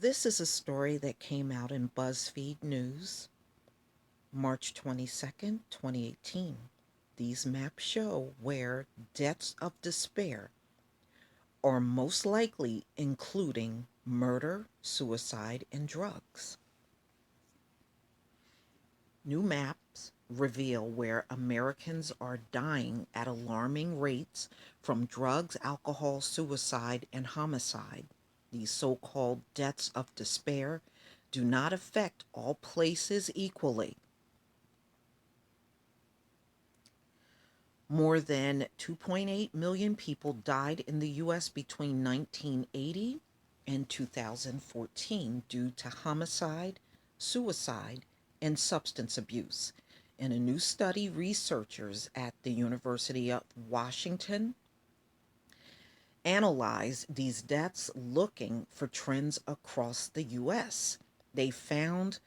This is a story that came out in BuzzFeed News, March 22nd, 2018. These maps show where deaths of despair are most likely, including murder, suicide, and drugs. New maps reveal where Americans are dying at alarming rates from drugs, alcohol, suicide, and homicide. These so-called deaths of despair do not affect all places equally. More than 2.8 million people died in the U.S. between 1980 and 2014 due to homicide, suicide, and substance abuse. In a new study, researchers at the University of Washington analyzed these deaths looking for trends across the U.S. They found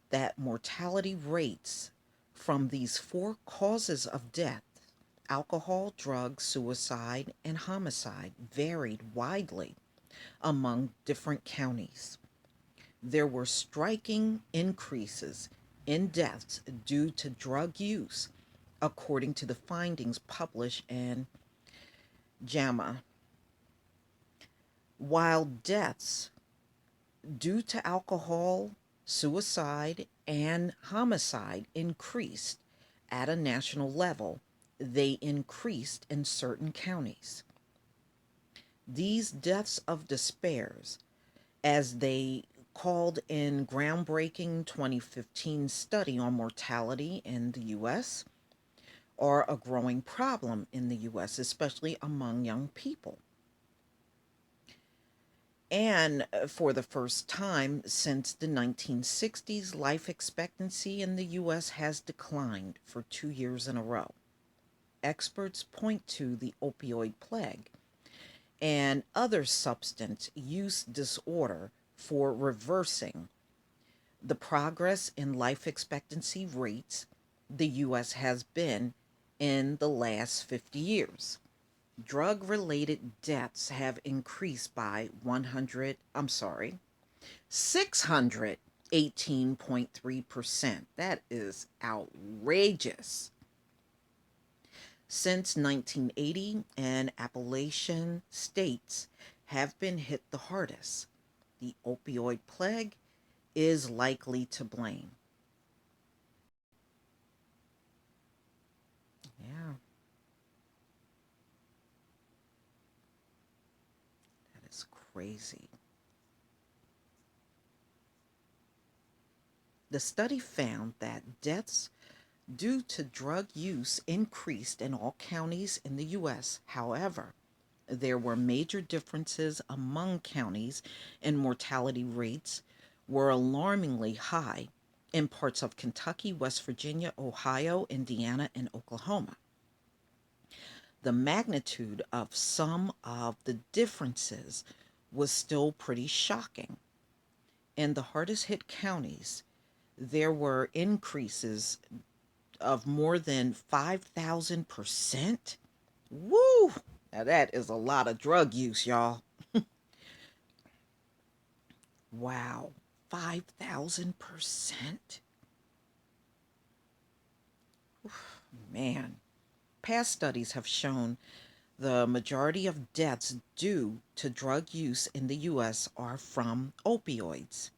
that mortality rates from these four causes of death, alcohol, drugs, suicide, and homicide, varied widely among different counties. There were striking increases in deaths due to drug use, according to the findings published in JAMA. While deaths due to alcohol, suicide, and homicide increased at a national level, they increased in certain counties. These deaths of despairs, as they called in groundbreaking 2015 study on mortality in the U.S., are a growing problem in the U.S., especially among young people. And for the first time since the 1960s, life expectancy in the U.S. has declined for 2 years in a row. Experts point to the opioid plague and other substance use disorder for reversing the progress in life expectancy rates the U.S. has been in the last 50 years. Drug-related deaths have increased by 618.3%. That is outrageous. Since 1980, and Appalachian states have been hit the hardest. The opioid plague is likely to blame. Yeah, that is crazy. The study found that deaths due to drug use increased in all counties in the U.S. However, there were major differences among counties, and mortality rates were alarmingly high in parts of Kentucky, West Virginia, Ohio, Indiana, and Oklahoma. The magnitude of some of the differences was still pretty shocking. In the hardest hit counties, there were increases of more than 5,000%. Woo! Now that is a lot of drug use, y'all. Wow, 5,000%. Man, past studies have shown the majority of deaths due to drug use in the U.S. are from opioids.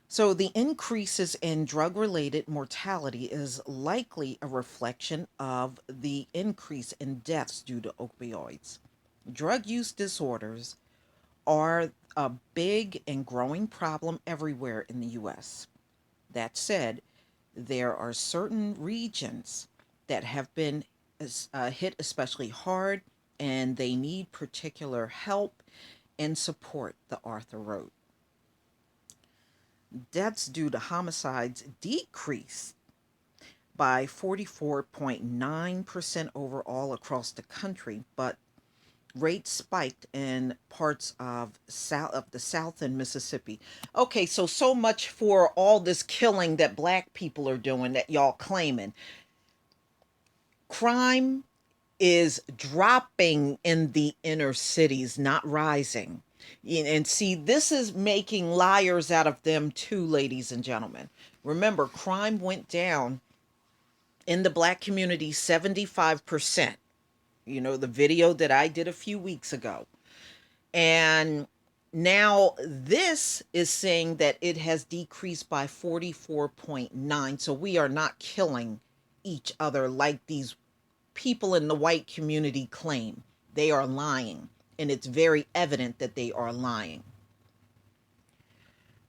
So the increases in drug-related mortality is likely a reflection of the increase in deaths due to opioids. Drug use disorders are a big and growing problem everywhere in the U.S. That said, there are certain regions that have been hit especially hard, and they need particular help and support, the author wrote. Deaths due to homicides decreased by 44.9% overall across the country, but rates spiked in parts of the South and Mississippi. Okay, so much for all this killing that black people are doing that y'all claiming. Crime is dropping in the inner cities, not rising. And see, this is making liars out of them too, ladies and gentlemen. Remember, crime went down in the black community 75%. You know, the video that I did a few weeks ago. And now this is saying that it has decreased by 44.9. So we are not killing each other like these people in the white community claim. They are lying. And it's very evident that they are lying.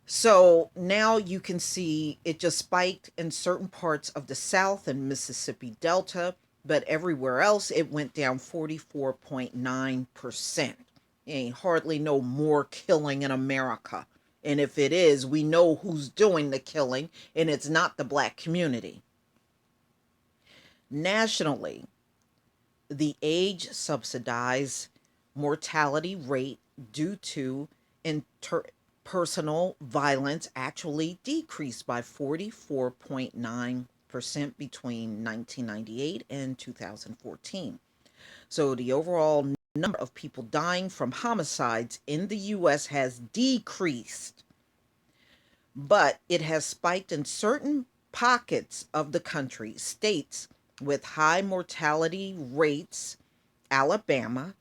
So now you can see it just spiked in certain parts of the South and Mississippi Delta, but everywhere else it went down 44.9%. Ain't hardly no more killing in America. And if it is, we know who's doing the killing, and it's not the black community. Nationally, the age subsidized mortality rate due to interpersonal violence actually decreased by 44.9% between 1998 and 2014. So the overall number of people dying from homicides in the US has decreased, but it has spiked in certain pockets of the country, states with high mortality rates: Alabama,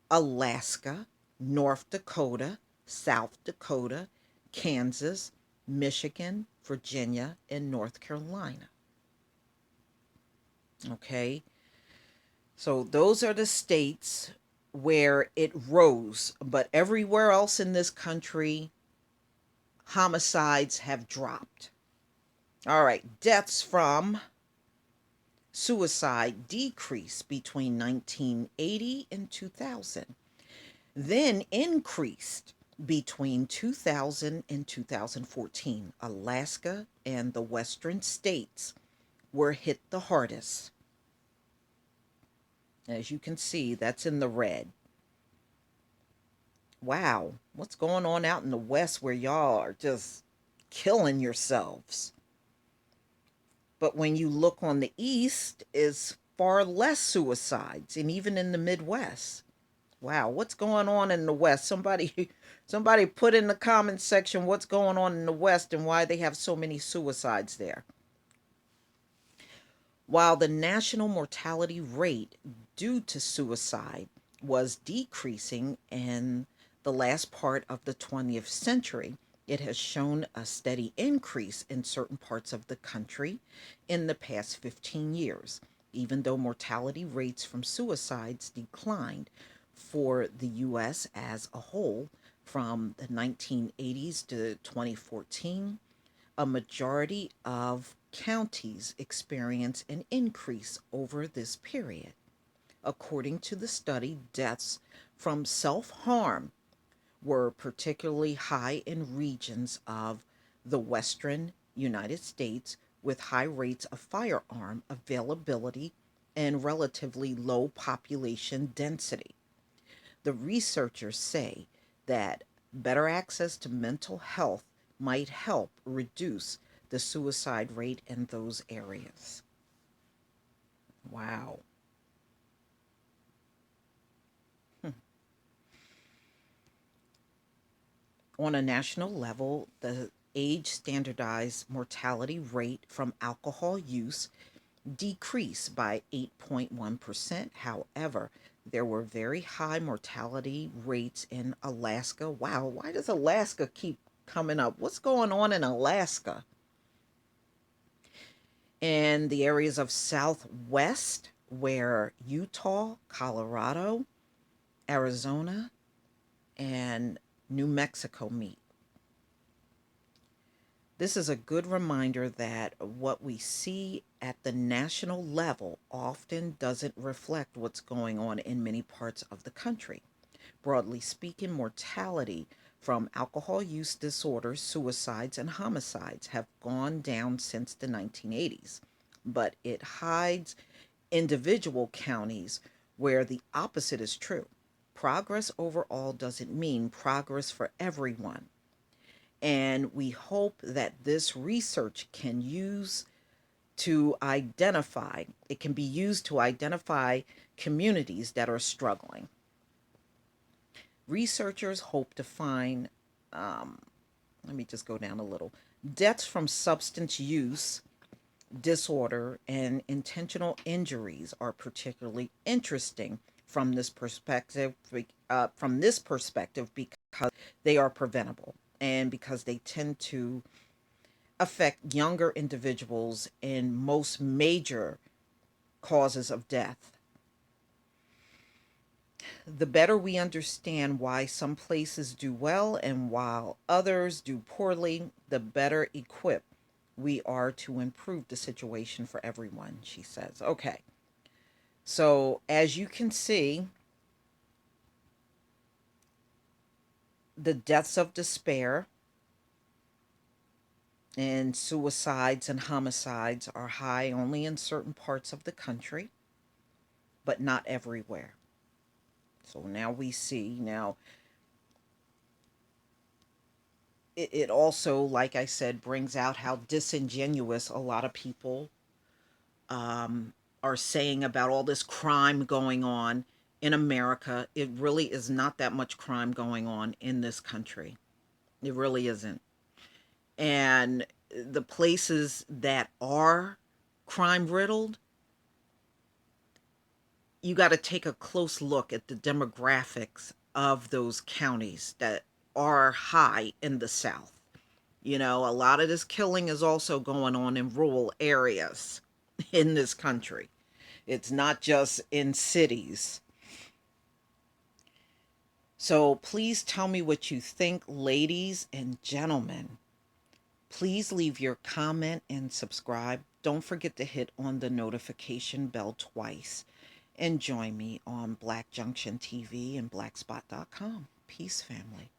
Alaska, North Dakota, South Dakota, Kansas, Michigan, Virginia, and North Carolina. Okay, so those are the states where it rose, but everywhere else in this country, homicides have dropped. All right, deaths from suicide decreased between 1980 and 2000, then increased between 2000 and 2014. Alaska and the western states were hit the hardest. As you can see, that's in the red. Wow, what's going on out in the west where y'all are just killing yourselves? But when you look on the east, is far less suicides, and even in the Midwest. Wow, what's going on in the West? Somebody put in the comments section what's going on in the West and why they have so many suicides there. While the national mortality rate due to suicide was decreasing in the last part of the 20th century, it has shown a steady increase in certain parts of the country in the past 15 years, even though mortality rates from suicides declined for the US as a whole from the 1980s to 2014. A majority of counties experience an increase over this period. According to the study, deaths from self harm were particularly high in regions of the western United States with high rates of firearm availability and relatively low population density. The researchers say that better access to mental health might help reduce the suicide rate in those areas. Wow. Hmm. On a national level, the age standardized mortality rate from alcohol use decreased by 8.1%. However, there were very high mortality rates in Alaska. Wow, why does Alaska keep coming up? What's going on in Alaska? In the areas of Southwest, where Utah, Colorado, Arizona, and New Mexico meet. This is a good reminder that what we see at the national level often doesn't reflect what's going on in many parts of the country. Broadly speaking, mortality from alcohol use disorders, suicides, and homicides have gone down since the 1980s, but it hides individual counties where the opposite is true. Progress overall doesn't mean progress for everyone. And we hope that this research can use to identify, it can be used to identify communities that are struggling. Researchers hope to find, um, let me just go down a little, deaths from substance use disorder and intentional injuries are particularly interesting from this perspective because they are preventable and because they tend to affect younger individuals in most major causes of death. The better we understand why some places do well and while others do poorly, the better equipped we are to improve the situation for everyone, she says. Okay, so as you can see, the deaths of despair and suicides and homicides are high only in certain parts of the country, but not everywhere. So now we see, now it also, like I said, brings out how disingenuous a lot of people um, are saying about all this crime going on in America. It really is not that much crime going on in this country. It really isn't. And the places that are crime riddled, you got to take a close look at the demographics of those counties that are high in the South. You know, a lot of this killing is also going on in rural areas in this country. It's not just in cities. So please tell me what you think, ladies and gentlemen. Please leave your comment and subscribe. Don't forget to hit on the notification bell twice. And join me on Black Junction TV and blackspot.com. Peace, family.